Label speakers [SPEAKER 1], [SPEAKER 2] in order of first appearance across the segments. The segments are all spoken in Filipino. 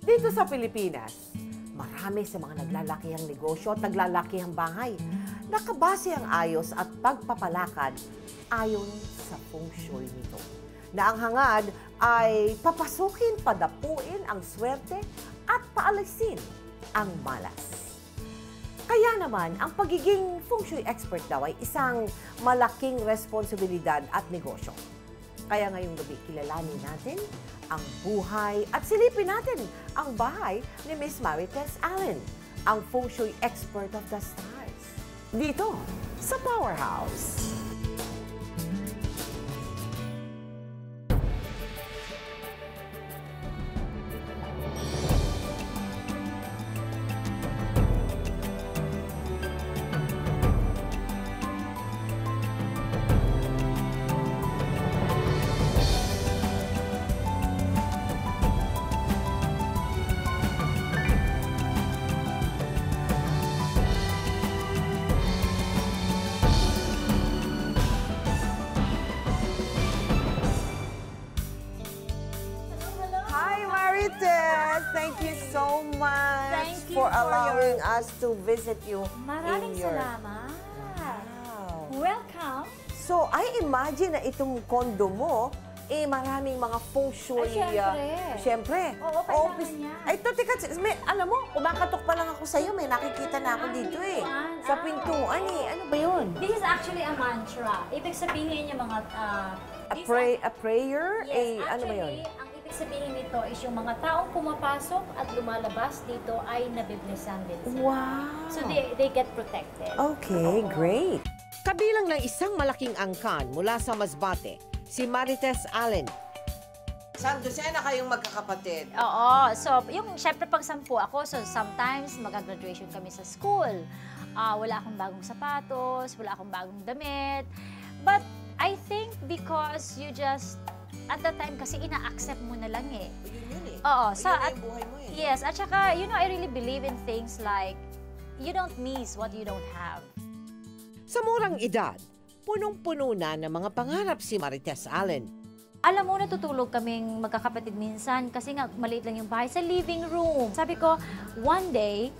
[SPEAKER 1] Dito sa Pilipinas, marami sa mga naglalakihang negosyo at naglalakihang bahay. Nakabase ang ayos at pagpapalakad ayon sa feng shui nito. Na ang hangad ay papasukin, padapuin ang swerte at paalisin ang malas. Kaya naman, ang pagiging feng shui expert daw ay isang malaking responsibilidad at negosyo. Kaya ngayong gabi, kilalanin natin ang buhay at silipin natin ang bahay ni Miss Marites Allen, ang feng shui expert of the stars. Dito sa Powerhouse. Thank you so much for allowing us to visit you.
[SPEAKER 2] Maraming salamat.
[SPEAKER 1] Wow.
[SPEAKER 2] Welcome.
[SPEAKER 1] So, I imagine na itong condo mo, maraming mga feng shui.
[SPEAKER 2] Siyempre. Oo, kailangan niya.
[SPEAKER 1] Ito, teka, alam mo, kumakatok pa lang ako sa'yo. May nakikita na ako dito Sa pintuan Ano ba yun?
[SPEAKER 2] This is actually a mantra. Ibig sabihin yung mga...
[SPEAKER 1] a prayer?
[SPEAKER 2] Yes,
[SPEAKER 1] ano ba yun?
[SPEAKER 2] Ang ibig sabihin nito is yung mga taong pumapasok at lumalabas dito ay nabiblisan din sila.
[SPEAKER 1] Wow!
[SPEAKER 2] So they get protected.
[SPEAKER 1] Okay, great. Kabilang ng isang malaking angkan mula sa Masbate, si Marites Allen. San Dosena kayong magkakapatid?
[SPEAKER 2] Oo. So, syempre pag 10 ako, so sometimes mag-graduation kami sa school. Wala akong bagong sapatos, wala akong bagong damit. But I think because you just, at that time kasi ina-accept mo na lang
[SPEAKER 1] Yun
[SPEAKER 2] Oo.
[SPEAKER 1] So, yung buhay mo
[SPEAKER 2] Yes. At saka, I really believe in things like, you don't miss what you don't have.
[SPEAKER 1] Sa murang edad, punong-puno na ng mga pangarap si Marites Allen.
[SPEAKER 2] Alam mo, natutulog kaming magkakapatid minsan kasi nga maliit lang yung bahay sa living room. Sabi ko, one day,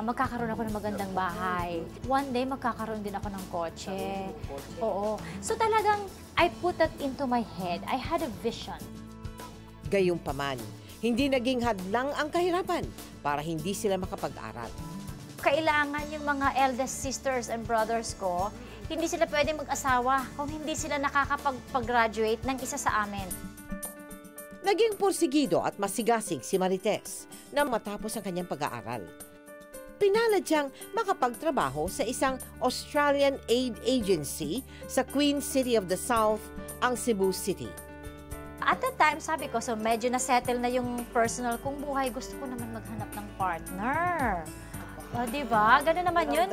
[SPEAKER 2] magkakaroon ako ng magandang bahay. One day, magkakaroon din ako ng kotse. Oo. So talagang, I put that into my head. I had a vision.
[SPEAKER 1] Gayunpaman, hindi naging hadlang ang kahirapan para hindi sila makapag-aral.
[SPEAKER 2] Kailangan yung mga eldest sisters and brothers ko, hindi sila pwedeng mag-asawa kung hindi sila nakakapag-graduate ng isa sa amin.
[SPEAKER 1] Naging porsigido at masigasig si Marites na matapos ang kanyang pag-aaral. Pinalad siyang makapagtrabaho sa isang Australian aid agency sa Queen City of the South, ang Cebu City.
[SPEAKER 2] At that time, sabi ko, so medyo na-settle na yung personal kong buhay. Gusto ko naman maghanap ng partner. Diba? Ganun naman yun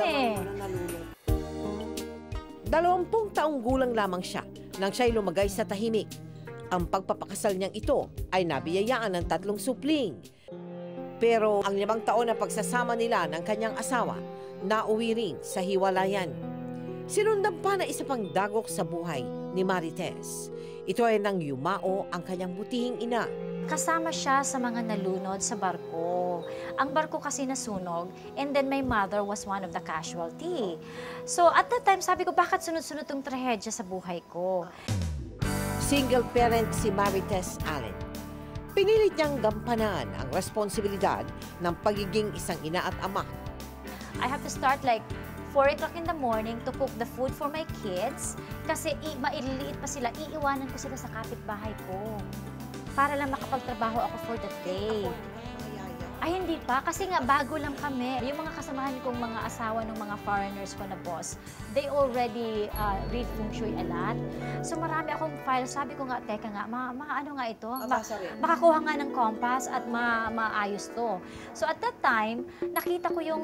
[SPEAKER 1] 20 taong gulang lamang siya nang siya'y lumagay sa tahimik. Ang pagpapakasal niyang ito ay nabiyayaan ng 3 supling. Pero ang 5 taon na pagsasama nila ng kanyang asawa, nauwi rin sa hiwalayan. Sinundan pa na isa pang dagok sa buhay ni Marites. Ito ay nang yumao ang kanyang butihing ina.
[SPEAKER 2] Kasama siya sa mga nalunod sa barko. Ang barko kasi nasunog, and then my mother was one of the casualty. So at that time, sabi ko, bakit sunod-sunod tong trahedya sa buhay ko?
[SPEAKER 1] Single parent si Marites Allen. Pinilit niyang gampanan ang responsibilidad ng pagiging isang ina at ama.
[SPEAKER 2] I have to start like 4 o'clock in the morning to cook the food for my kids kasi maililiit pa sila, iiwanan ko sila sa kapitbahay ko para lang makapagtrabaho ako for the day. Ay, hindi pa. Kasi nga, bago lang kami. Yung mga kasamahan kong mga asawa ng mga foreigners ko na boss, they already read feng shui a lot. So, marami akong files. Sabi ko nga, teka nga, ano nga ito? Makakuha nga ng compass at maayos to. So, at that time, nakita ko yung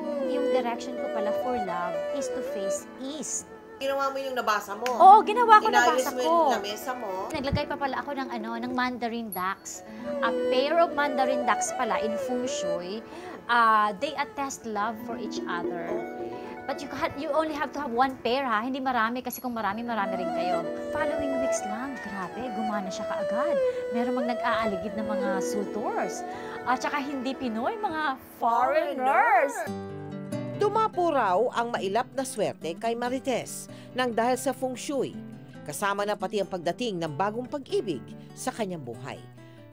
[SPEAKER 2] direction ko pala for love is to face east.
[SPEAKER 1] Ginawa mo yung nabasa mo?
[SPEAKER 2] Oo, ginawa ko, nabasa ko.
[SPEAKER 1] Inayos mo yung lamesa mo?
[SPEAKER 2] Naglagay pa pala ako ng mandarin ducks. A pair of mandarin ducks pala in feng shui, they attest love for each other. But you only have to have 1 pair, ha? Hindi marami, kasi kung marami rin kayo. Following weeks lang, grabe. grabe, gumana siya kaagad. Meron mang nag-aaligid ng mga suitors. At saka hindi Pinoy, mga foreigners.
[SPEAKER 1] Dumapo raw ang mailap na swerte kay Marites nang dahil sa feng shui. Kasama na pati ang pagdating ng bagong pag-ibig sa kanyang buhay.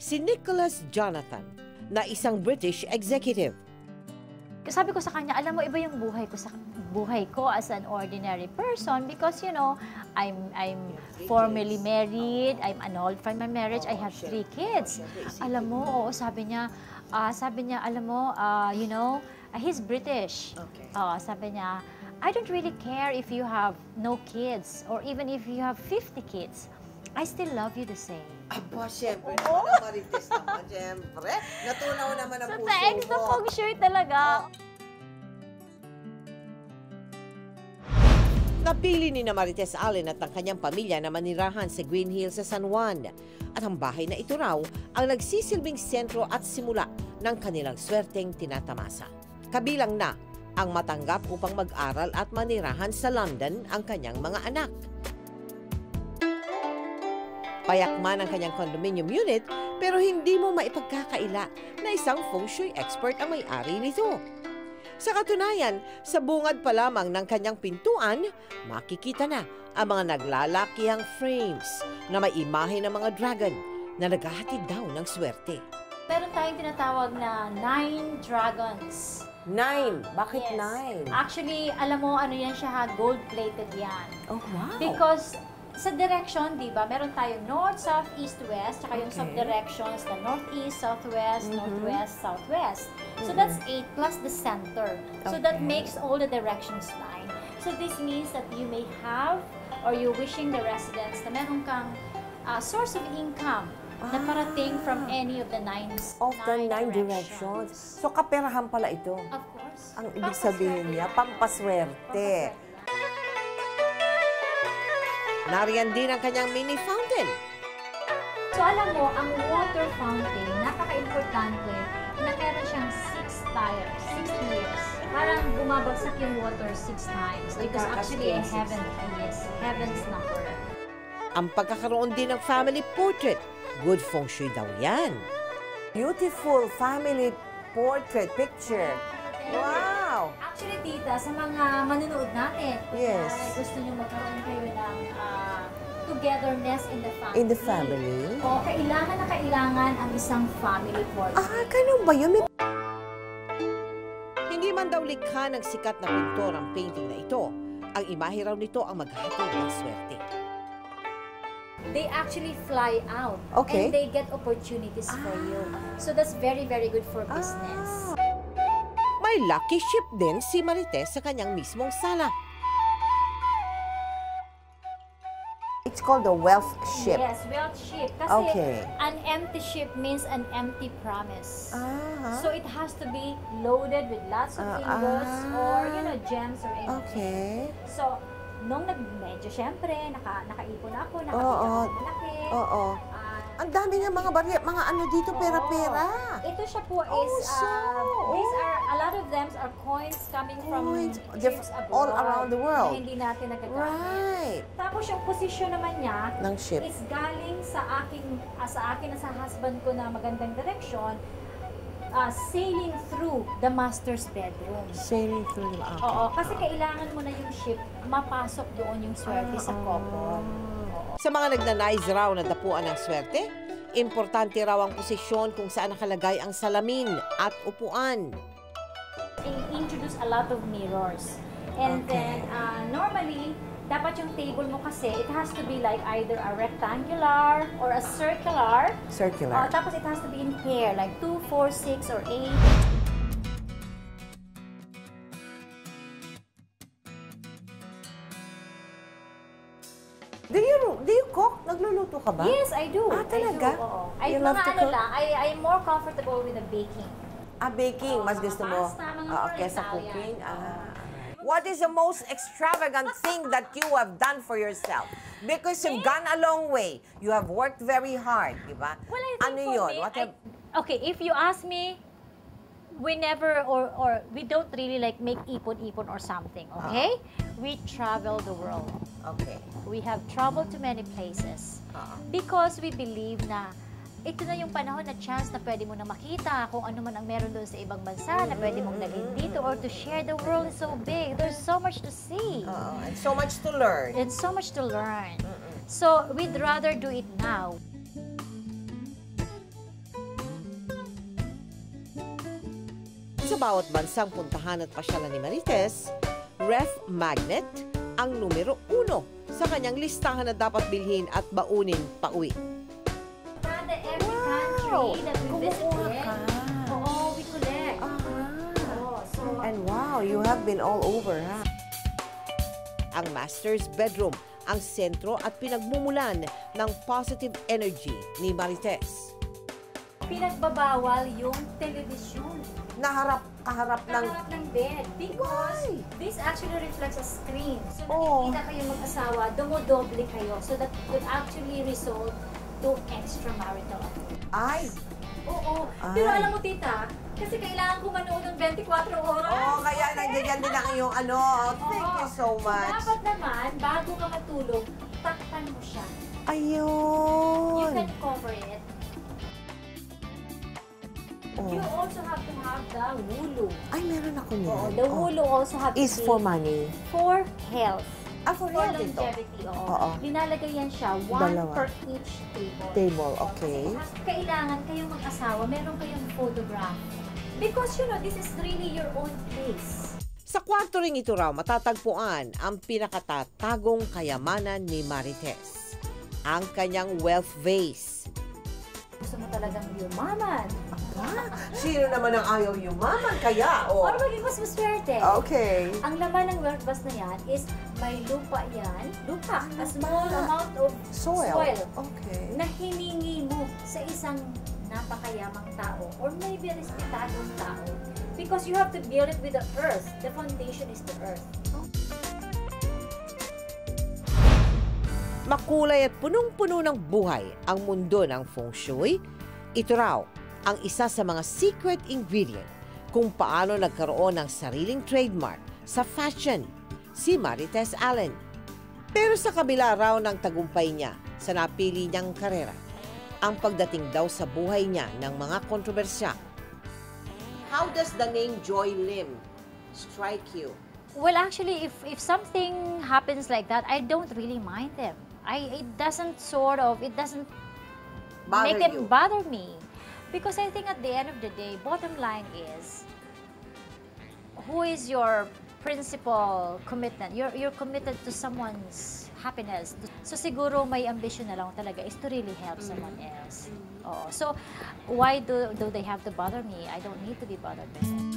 [SPEAKER 1] Si Nicholas Jonathan, na isang British executive.
[SPEAKER 2] Sabi ko sa kanya, alam mo, iba yung buhay ko as an ordinary person because, you know, I'm formally married, I'm annulled from my marriage, I have 3 kids. Alam mo, oo, sabi niya, alam mo, you know, he's British. Sabi niya, I don't really care if you have no kids or even if you have 50 kids. I still love you the same.
[SPEAKER 1] Aba, syempre naman, Marites naman, syempre. Natunaw naman ang puso mo.
[SPEAKER 2] Sa thanks na feng shui talaga.
[SPEAKER 1] Napili ni na Marites Allen at ang kanyang pamilya na manirahan sa Green Hills sa San Juan. At ang bahay na ito raw ang nagsisilbing sentro at simula ng kanilang swerteng tinatamasa. Kabilang na ang matanggap upang mag-aral at manirahan sa London ang kanyang mga anak. Payak man ang kanyang condominium unit, pero hindi mo maipagkakaila na isang feng shui expert ang may-ari nito. Sa katunayan, sa bungad pa lamang ng kanyang pintuan, makikita na ang mga naglalakihang frames na may imahe ng mga dragon na naghahatid daw ng swerte.
[SPEAKER 2] Meron tayong tinatawag na 9 dragons.
[SPEAKER 1] 9? Bakit
[SPEAKER 2] Yes.
[SPEAKER 1] 9?
[SPEAKER 2] Actually, alam mo, ano yan siya ha, gold-plated yan.
[SPEAKER 1] Oh, wow.
[SPEAKER 2] Because sa direction, di ba, meron tayong north, south, east, west, tsaka yung sub-directions na northeast, southwest, northwest, southwest. So that's 8 plus the center. So that makes all the directions 9. So this means that you may have, or you're wishing the residents na meron kang source of income na parating from any of the 9
[SPEAKER 1] Of the 9 directions. So, kaperahan pala ito.
[SPEAKER 2] Of course.
[SPEAKER 1] Ang ibig sabihin niya, pampaswerte. Nariyan din ang kanyang mini fountain.
[SPEAKER 2] So alam mo, ang water fountain, napaka-importante na meron siyang 6 tires, 6 tiers. Parang bumabagsak yung water 6 times. Because actually, heaven's number.
[SPEAKER 1] Ang pagkakaroon din ng family portrait, good feng shui daw yan. Beautiful family portrait picture. Wow!
[SPEAKER 2] Actually, tita, sa mga manunood natin,
[SPEAKER 1] Yes.
[SPEAKER 2] gusto nyo magkaroon kayo ng togetherness in the family.
[SPEAKER 1] In the family?
[SPEAKER 2] O, kailangan na kailangan ang isang family portrait.
[SPEAKER 1] Ganun ba yun? Hindi man daw likha ng sikat na pintor ang painting na ito. Ang imahe raw nito ang maghahatid ng swerte.
[SPEAKER 2] They actually fly out.
[SPEAKER 1] Okay.
[SPEAKER 2] And they get opportunities for you. So that's very, very good for business.
[SPEAKER 1] May lucky ship din si Marites sa kanyang mismong sala. It's called the wealth ship.
[SPEAKER 2] Yes, wealth ship. Kasi
[SPEAKER 1] Okay.
[SPEAKER 2] an empty ship means an empty promise. So it has to be loaded with lots of ingots or, you know, gems or anything.
[SPEAKER 1] Okay.
[SPEAKER 2] So, nung medyo syempre, nakaipon ako, nakapita
[SPEAKER 1] Oo.
[SPEAKER 2] ako malaki.
[SPEAKER 1] Oo. Ang dami nga mga mga ano dito, pera-pera.
[SPEAKER 2] Ito siya po is, these are, a lot of them are coins coming from ships abroad.
[SPEAKER 1] All around the world.
[SPEAKER 2] Na hindi natin nagagamit.
[SPEAKER 1] Right.
[SPEAKER 2] Tapos yung posisyon naman niya
[SPEAKER 1] Ng ship.
[SPEAKER 2] is galing sa akin at sa husband ko na magandang direksyon, sailing through the master's bedroom.
[SPEAKER 1] Sailing through the
[SPEAKER 2] Oo, kasi kailangan mo na yung ship, mapasok doon yung swerte sa couple.
[SPEAKER 1] Sa mga nagnanais raw na dapuan ng swerte, importante raw ang posisyon kung saan nakalagay ang salamin at upuan.
[SPEAKER 2] Introduce a lot of mirrors. And then, normally, dapat yung table mo kasi, it has to be like either a rectangular or a circular.
[SPEAKER 1] Circular.
[SPEAKER 2] Tapos it has to be in pair, like 2, 4, 6, or 8.
[SPEAKER 1] Do you cook? Nagluluto ka ba?
[SPEAKER 2] Yes, I do.
[SPEAKER 1] Talaga?
[SPEAKER 2] I do, oo. Ay,
[SPEAKER 1] You love
[SPEAKER 2] mga
[SPEAKER 1] to
[SPEAKER 2] ano
[SPEAKER 1] cook?
[SPEAKER 2] lang, I'm more comfortable with the baking.
[SPEAKER 1] Baking. Mas gusto mo?
[SPEAKER 2] Pasta, mga more
[SPEAKER 1] Kesa
[SPEAKER 2] Italian.
[SPEAKER 1] cooking? What is the most extravagant thing that you have done for yourself? Because you've gone a long way. You have worked very hard, di ba?
[SPEAKER 2] Well, I think
[SPEAKER 1] Ano
[SPEAKER 2] for
[SPEAKER 1] yun?
[SPEAKER 2] me, okay, if you ask me, we never or we don't really like make ipon-ipon or something, okay? We travel the world.
[SPEAKER 1] Okay.
[SPEAKER 2] We have traveled to many places. Because we believe na ito na yung panahon na chance na pwede mo na makita kung ano man ang meron doon sa ibang bansa na pwede mong dalhin dito or to share. The world is so big. There's so much to see.
[SPEAKER 1] And so much to learn.
[SPEAKER 2] And so much to learn. So, we'd rather do it now.
[SPEAKER 1] Sa bawat bansang puntahan at pasyalan ni Marites, Ref Magnet ang numero 1 sa kanyang listahan na dapat bilhin at baunin pauwi.
[SPEAKER 2] Kada every country that we visited, we collect.
[SPEAKER 1] And wow, you have been all over, ha? Ang master's bedroom, ang sentro at pinagmumulan ng positive energy ni Marites.
[SPEAKER 2] Pinagbabawal yung telebisyon.
[SPEAKER 1] Kaharap
[SPEAKER 2] ng bed. Because this actually reflects a screen. So nakikita kayo mag-asawa, dumodoble kayo. So that could actually result to extramarital affairs.
[SPEAKER 1] Ay!
[SPEAKER 2] Oo. Pero alam mo, tita, kasi kailangan ko manood ng 24 oras.
[SPEAKER 1] Kaya nandiyan din ang iyong ano. Thank you so much.
[SPEAKER 2] Dapat naman, bago ka matulog, takpan mo siya.
[SPEAKER 1] Ayun!
[SPEAKER 2] You can cover it. You also have to have the hulu.
[SPEAKER 1] Ay, meron ako niyan.
[SPEAKER 2] The hulu also have to
[SPEAKER 1] is for money.
[SPEAKER 2] For health.
[SPEAKER 1] For
[SPEAKER 2] For
[SPEAKER 1] health ito.
[SPEAKER 2] longevity. Linalagay yan siya, one per each table.
[SPEAKER 1] Table, okay.
[SPEAKER 2] Kailangan kayong mag-asawa, meron kayong photograph. Because this is really your own place.
[SPEAKER 1] Sa kwarto ring ito raw matatagpuan ang pinakatatagong kayamanan ni Marites. Ang kanyang wealth vase.
[SPEAKER 2] Gusto mo talagang yumaman.
[SPEAKER 1] Sino naman ang ayaw yumaman kaya?
[SPEAKER 2] Or maging mas maswerte.
[SPEAKER 1] Okay.
[SPEAKER 2] Ang laman ng wealth vase na yan is may lupa yan. Lupa. A small amount of soil.
[SPEAKER 1] Okay.
[SPEAKER 2] Na hiningi mo sa isang napakayamang tao or maybe respetadong tao. Because you have to build it with the earth. The foundation is the earth.
[SPEAKER 1] Makulay at punong-puno ng buhay ang mundo ng feng shui. Ito raw ang isa sa mga secret ingredient kung paano nagkaroon ng sariling trademark sa fashion, si Marites Allen. Pero sa kabila raw ng tagumpay niya sa napili niyang karera, ang pagdating daw sa buhay niya ng mga kontrobersya. How does the name Joy Lim strike you?
[SPEAKER 2] Well, actually, if something happens like that, I don't really mind them. It doesn't make them bother me. Because I think at the end of the day, bottom line is, who is your principal commitment? You're committed to someone's happiness. So siguro may ambition na lang talaga is to really help someone else. So why do they have to bother me? I don't need to be bothered by them.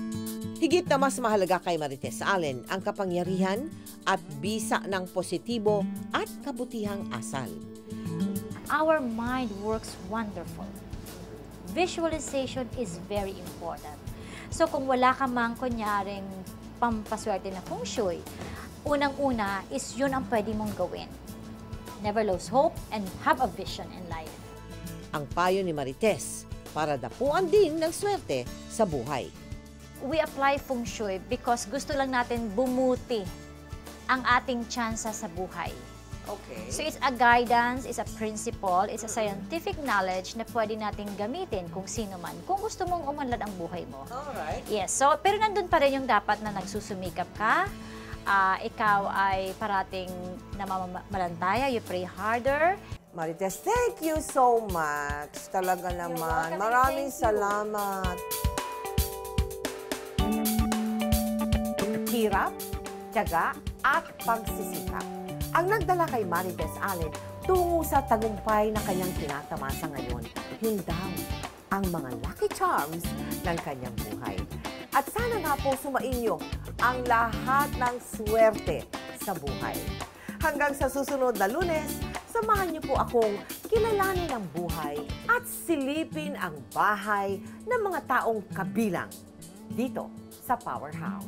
[SPEAKER 1] Higit na mas mahalaga kay Marites Allen ang kapangyarihan at bisa ng positibo at kabutihang asal.
[SPEAKER 2] Our mind works wonderful. Visualization is very important. So kung wala ka mang kunyaring pampaswerte na feng shui, unang-una is yun ang pwede mong gawin. Never lose hope and have a vision in life.
[SPEAKER 1] Ang payo ni Marites para dapuan din ng swerte sa buhay.
[SPEAKER 2] We apply feng shui because gusto lang natin bumuti ang ating tsansa sa buhay.
[SPEAKER 1] Okay.
[SPEAKER 2] So it's a guidance, it's a principle, it's a scientific knowledge na pwede nating gamitin kung sino man. Kung gusto mong umunlad ang buhay mo.
[SPEAKER 1] Alright.
[SPEAKER 2] Yes, so pero nandun pa rin yung dapat na nagsusumikap ka. Ikaw ay parating namamalantaya, you pray harder.
[SPEAKER 1] Marites, thank you so much. Talaga naman. Maraming salamat. Hirap, tiyaga, at pagsisikap ang nagdala kay Marites Allen tungo sa tagumpay na kanyang tinatamasa ngayon. Yun daw ang mga lucky charms ng kanyang buhay. At sana nga po sumainyo ang lahat ng swerte sa buhay. Hanggang sa susunod na Lunes, samahan niyo po akong kilalanin ang buhay at silipin ang bahay ng mga taong kabilang dito sa Powerhouse.